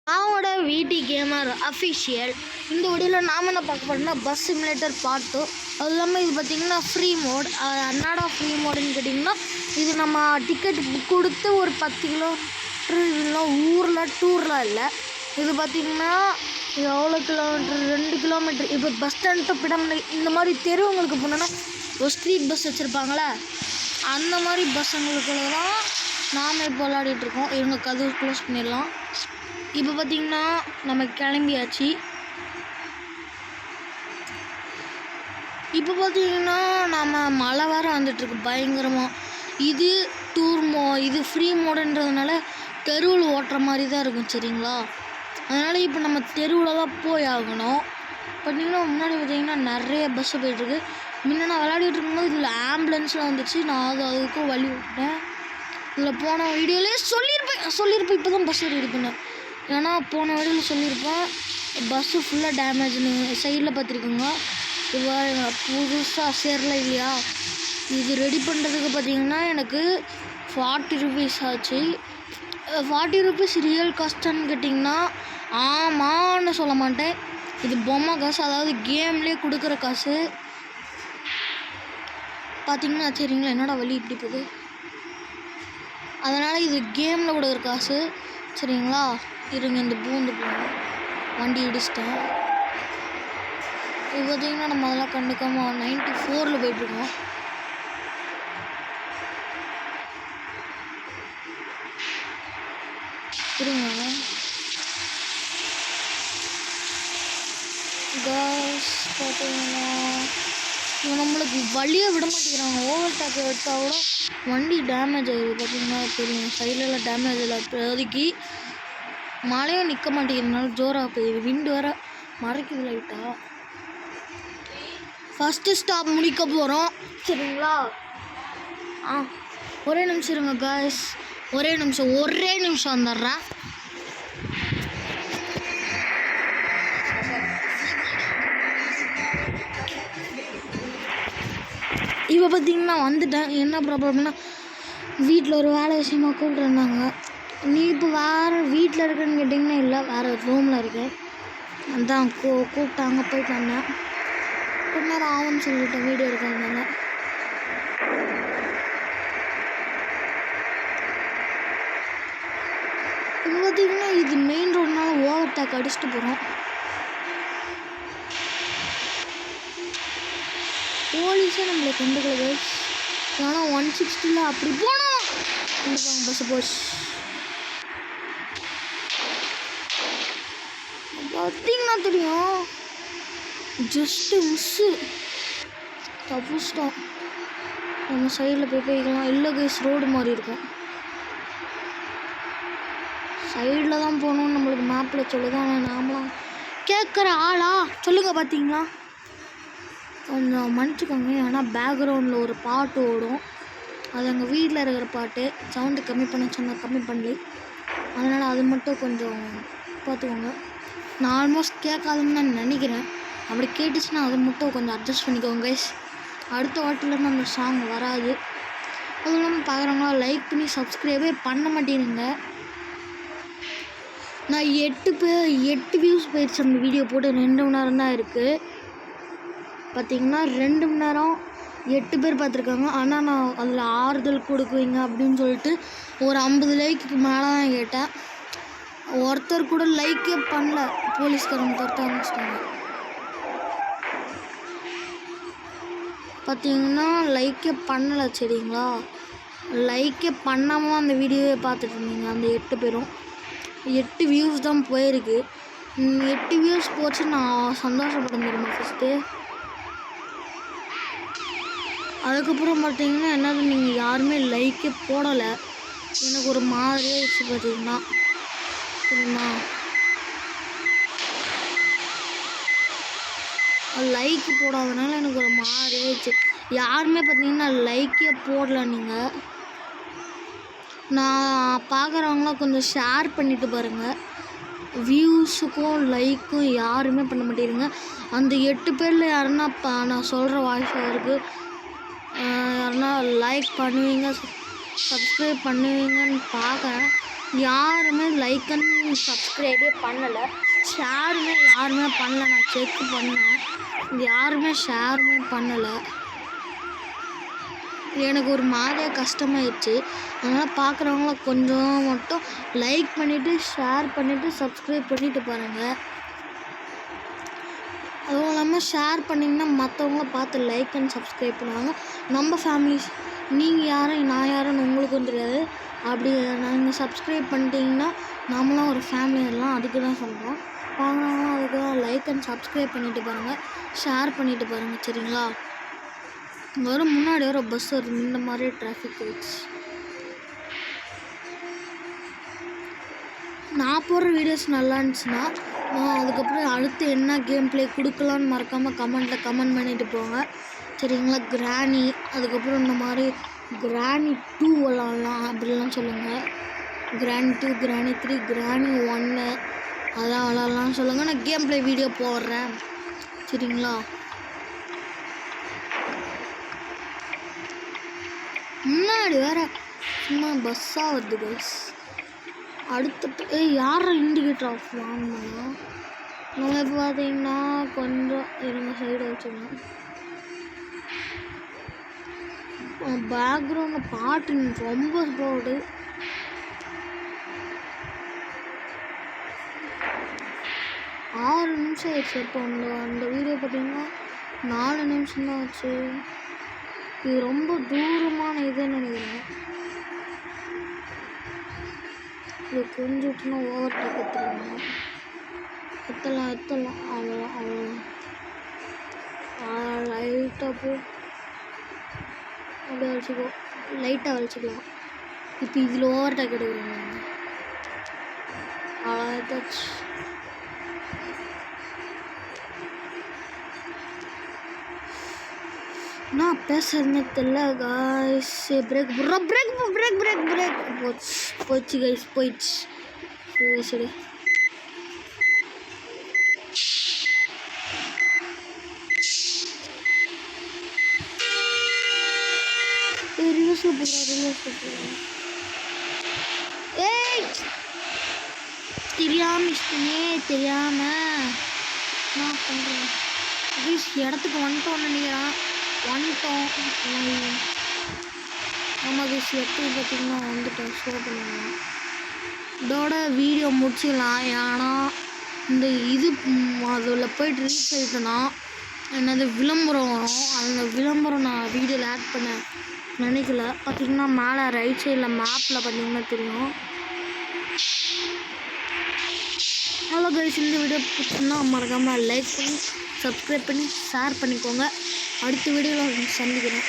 நானோட விடி gamer official. இந்த வீடியோவில் நாம் என்ன பார்க்க போகிறோம்னா பஸ் சிமுலேட்டர் பார்ட் 2. அது இல்லாமல் இது பார்த்திங்கன்னா ஃப்ரீ மோட். என்னடா ஃப்ரீ மோடுன்னு கேட்டிங்கன்னா, இது நம்ம டிக்கெட் புக் கொடுத்து ஒரு 10 கிலோமீட்டர் இதெல்லாம் ஊரில் டூரில் இல்லை. இது பார்த்திங்கன்னா எவ்வளோ கிலோமீட்டர், 2 கிலோமீட்டர். இப்போ பஸ் ஸ்டாண்ட் பிடமலை இந்த மாதிரி தெருவுங்களுக்கு போனோன்னா ஒரு ஸ்ட்ரீட் பஸ் வச்சுருப்பாங்களே, அந்த மாதிரி பஸ்ஸுங்களுக்குள்ள தான் நாம் இப்போ விளையாடிட்டுருக்கோம். இவங்க கதவு க்ளோஸ் பண்ணிடலாம். இப்போ பார்த்திங்கன்னா நம்ம கிளம்பியாச்சு. இப்போ பார்த்திங்கன்னா நம்ம மழை வேறு வந்துட்டுருக்கு பயங்கரமாக. இது இது ஃப்ரீ மோடுன்றதுனால தெருவில் ஓட்டுற மாதிரி தான் இருக்கும், சரிங்களா? அதனால் இப்போ நம்ம தெருவில் தான் போய் ஆகணும். பார்த்திங்கன்னா முன்னாடி பார்த்திங்கன்னா நிறைய பஸ்ஸு போயிட்டுருக்கு. முன்ன நான் விளையாடிட்டு இருக்கும்போது இதில் ஆம்புலன்ஸ்லாம் வந்துச்சு. நான் அதுக்கும் வழி விட்டேன். இதில் போன வீடியோலேயே சொல்லியிருப்பேன் இப்போ தான் பஸ் ரெடி பண்ணேன். ஏன்னா போன வீடியோவில் சொல்லியிருப்பேன் பஸ்ஸு ஃபுல்லாக டேமேஜ்னு. சைடில் பார்த்துருக்குங்க. இப்போ புதுசாக சேரல இல்லையா? இது ரெடி பண்ணுறதுக்கு பார்த்திங்கன்னா எனக்கு 40 ருபீஸ் ஆச்சு. 40 ருபீஸ் ரியல் காஸ்ட்டான்னு கேட்டிங்கன்னா ஆமான்னு சொல்ல மாட்டேன். இது பொம்மை காசு, அதாவது கேம்லேயே கொடுக்குற காசு. பார்த்திங்கன்னா சரிங்களா, என்னோட வழி இப்படி போகுது. அதனால் இது கேமில் கொடுக்குற காசு, சரிங்களா? இருங்க, இந்த பூந்து வண்டி இடிச்சிட்டேன். இப்போ பார்த்திங்கன்னா நம்ம அதெல்லாம் கண்டுக்காமல் 94ல் போய்ட்டுருக்கோம். இருங்க காஸ், பார்த்தீங்கன்னா இவன் நம்மளுக்கு வழியை விட மாட்டேங்கிறாங்க. ஓவர் டேக் எடுத்தால் கூட வண்டி டேமேஜ் ஆகிடுது. பார்த்திங்கன்னா தெரியும், சைட்லலாம் டேமேஜ் இல்லை. இப்போதைக்கு மழையும் நிற்க மாட்டேங்கிறதுனால ஜோராக போயிடுது. விண்டு வேறு மறைக்குது லைட்டாக. ஃபஸ்ட்டு ஸ்டாப் முடிக்க போகிறோம், சரிங்களா? ஒரே நிமிஷம் இருங்க காய்ஸ், ஒரே நிமிஷம் வந்துடுறேன். இப்போ பார்த்திங்கன்னா வந்துட்டேன். என்ன ப்ராப்ளம்னா, வீட்டில் ஒரு வேலை விஷயமா கூப்பிட்ருந்தாங்க. நீ இப்போ வேறு வீட்டில் இருக்கேன்னு கேட்டிங்கன்னா இல்லை, வேறு ரூமில் இருக்கேன். அதான் கூப்பிட்டாங்க, போயிட்டு வந்தேன். கொஞ்ச நேரம் ஆகும்னு சொல்லிட்டேன் வீடியோ எடுக்கிறதுனால. இப்போ பார்த்திங்கன்னா இது மெயின் ரோடுனால ஓவர் டேக் அடிச்சுட்டு போகிறோம். போலீஸே நம்மளை கண்டுக்கல. ஆனால் 160ல் அப்படி போனோம் கண்டுப்பாங்க. பஸ்ஸு போச்சு. பார்த்திங்கன்னா தெரியும், ஜஸ்ட்டு மிஸ்ஸு தப்புச்சிட்டோம். நம்ம சைடில் போய்க்கலாம். இல்லை கைஸ், ரோடு மாதிரி இருக்கும். சைடில் தான் போகணும்னு நம்மளுக்கு மேப்பில் சொல்லுது. ஆனால் நாமளாம் கேட்குற ஆளா சொல்லுங்கள். பார்த்தீங்களா, கொஞ்சம் மன்னிச்சுக்கோங்க. ஆனால் பேக்ரவுண்டில் ஒரு பாட்டு ஓடும். அது எங்கள் வீட்டில் இருக்கிற பாட்டு. சவுண்டு கம்மி பண்ண சொன்னால் கம்மி பண்ணல, அதனால் அது மட்டும் கொஞ்சம் பார்த்துக்கோங்க. நான் ஆல்மோஸ்ட் கேட்காதுன்னு தான் நினைக்கிறேன். அப்படி கேட்டுச்சுன்னா அது மட்டும் கொஞ்சம் அட்ஜஸ்ட் பண்ணிக்கோங்க கைஸ். அடுத்த வாட்டிலேருந்து அந்த சாங் வராது. அதுவும் இல்லாமல் பார்க்குறவங்களா லைக் பண்ணி சப்ஸ்கிரைபே பண்ண மாட்டேங்குங்க. நான் 8 வியூஸ் போயிடுச்சு அந்த வீடியோ போட்டு. 2 மணி நேரம் தான் இருக்குது. பார்த்திங்கன்னா 2 மணி நேரம் 8 பேர் பார்த்துருக்காங்க. ஆனால் நான் அதில் ஆறுதல் கொடுக்குவீங்க அப்படின்னு சொல்லிட்டு ஒரு 50 லைக்குக்கு மேலே தான் கேட்டேன். ஒருத்தர் கூட லைக்கே பண்ணல. போலீஸ்காரங்க துரத்த ஆரம்பிச்சிட்டாங்க. பார்த்திங்கன்னா லைக்கே பண்ணலை, சரிங்களா? லைக்கே பண்ணாமல் அந்த வீடியோவே பார்த்துட்டு இருந்தீங்க. அந்த 8 பேரும் 8 வியூஸ் தான் போயிருக்கு. 8 வியூஸ் போச்சு, நான் சந்தோஷப்பட முடியுமா ஃபஸ்ட்டு? அதுக்கப்புறம் பார்த்திங்கன்னா என்னது, நீங்கள் யாருமே லைக்கே போடலை. எனக்கு ஒரு மாதிரியே ஆயிடுச்சு பார்த்திங்கன்னா, சரிங்களா? லைக் போடாதனால எனக்கு ஒரு மாதிரி ஆயிடுச்சு. யாருமே பார்த்திங்கன்னா லைக்கே போடல. நீங்கள் நான் பார்க்குறவங்களாம் கொஞ்சம் ஷேர் பண்ணிவிட்டு பாருங்கள். வியூஸுக்கும் லைக்கும் யாருமே பண்ண மாட்டேங்கிறீங்க. அந்த 8 பேரில் யாருன்னா நான் சொல்கிற வாய்ஸ் இருக்குது, யாருன்னா லைக் பண்ணுவீங்க, சப்ஸ்கிரைப் பண்ணுவீங்கன்னு பார்க்குறேன். யாருமே லைக் அண்ட் சப்ஸ்கிரைபே பண்ணலை, ஷேருமே யாருமே பண்ணலை. நான் செக் பண்ணேன், யாருமே ஷேருமே பண்ணலை. எனக்கு ஒரு மாதிரியாக கஷ்டமாயிடுச்சு. அதனால் பார்க்குறவங்கள கொஞ்சம் மட்டும் லைக் பண்ணிவிட்டு ஷேர் பண்ணிவிட்டு சப்ஸ்கிரைப் பண்ணிவிட்டு பாருங்கள். அதுவும் இல்லாமல் ஷேர் பண்ணிங்கன்னா மற்றவங்கள பார்த்து லைக் அண்ட் சப்ஸ்கிரைப் பண்ணுவாங்க. நம்ம ஃபேமிலிஸ் நீங்கள் யாரும் நான் யாருன்னு உங்களுக்கும் தெரியாது. அப்படி நீங்கள் சப்ஸ்கிரைப் பண்ணிட்டீங்கன்னா நம்மளாம் ஒரு ஃபேமிலி வரலாம். அதுக்கு தான் சொல்கிறோம். பார்க்குறவங்களாம் அதுக்கு தான் லைக் அண்ட் சப்ஸ்கிரைப் பண்ணிவிட்டு பாருங்கள், ஷேர் பண்ணிவிட்டு பாருங்கள். சரிங்களா? வரும் முன்னாடி வர பஸ் வருது, இந்த மாதிரி டிராஃபிக் ஆயிடுச்சு. நான் போடுற வீடியோஸ் நல்லா இருந்துச்சுன்னா அதுக்கப்புறம் அடுத்து என்ன கேம் ப்ளே கொடுக்கலான்னு மறக்காமல் கமெண்ட்டில் கமெண்ட் பண்ணிவிட்டு போங்க. சரிங்களா? கிராணி, அதுக்கப்புறம் இந்த மாதிரி கிராணி 2 விளாட்லாம் அப்படிலாம் சொல்லுங்கள். கிராணி 2, கிராணி 3, கிராணி 1 அதெல்லாம் விளாட்லான்னு சொல்லுங்கள். நான் கேம் ப்ளே வீடியோ போடுறேன். சரிங்களா? முன்னாடி வேறு சும்மா பஸ்ஸாக வருது கைஸ். அடுத்த யாரை இண்டிகேட்டர் ஆஃப் ஆன் பண்ணலாம். நம்ம இப்போ பார்த்தீங்கன்னா கொஞ்சம் இருங்க, சைடு வச்சுக்கலாம். பேக்ரவுண்டில் பாட்டு ரொம்ப போடு. ஆறு நிமிஷம் ஆயிடுச்சு. இப்போ அந்த வீடியோ பார்த்தீங்கன்னா 4 நிமிஷம் தான் ஆச்சு. இது ரொம்ப தூரமான இதுன்னு நினைக்கிறேன். இது கொஞ்சம் விட்டுனா ஓவர் டேக் எத்தலாம் அவ்வளோ லைட்டாக போ, அப்படியே வச்சுக்கோ, லைட்டாக வலிச்சிக்கலாம். இப்போ இதில் ஓவர் டேக் எடுக்கிறோம். அவ்வளோதாச்சு. நான் பேசுறதுன்னு தெரியல guys. Break break break break break போச்சு கைஸ், போயிடுச்சு. சரி ரிவர்ஸில் போகிறேன். ஏய் தெரியாம நான் பண்ணுறேன். இடத்துக்கு வந்துட்டோன்னு நினைக்கிறேன். ஆமாம் கைஸ், எப்படி பார்த்திங்கன்னா வந்துட்டோம். ஷோ பண்ணுவேன். இதோட வீடியோ முடிச்சிடலாம். ஏன்னா இந்த இது அதில் போய்ட்டு ரீச் ஆகிட்டோன்னா என்னது விளம்பரம் வரும். அந்த விளம்பரம் நான் வீடியோவில் ஆட் பண்ண நினைக்கல. பார்த்திங்கன்னா மேலே ரைட் சைடில் மேப்பில் பார்த்திங்கன்னா தெரியும். அவ்வளோ கைஸ், இந்த வீடியோ பிடிச்சிருந்தா மறக்காமல் லைக் பண்ணி சப்ஸ்கிரைப் பண்ணி ஷேர் பண்ணிக்கோங்க. அடுத்த வீடியோவில் சந்திக்கிறேன்.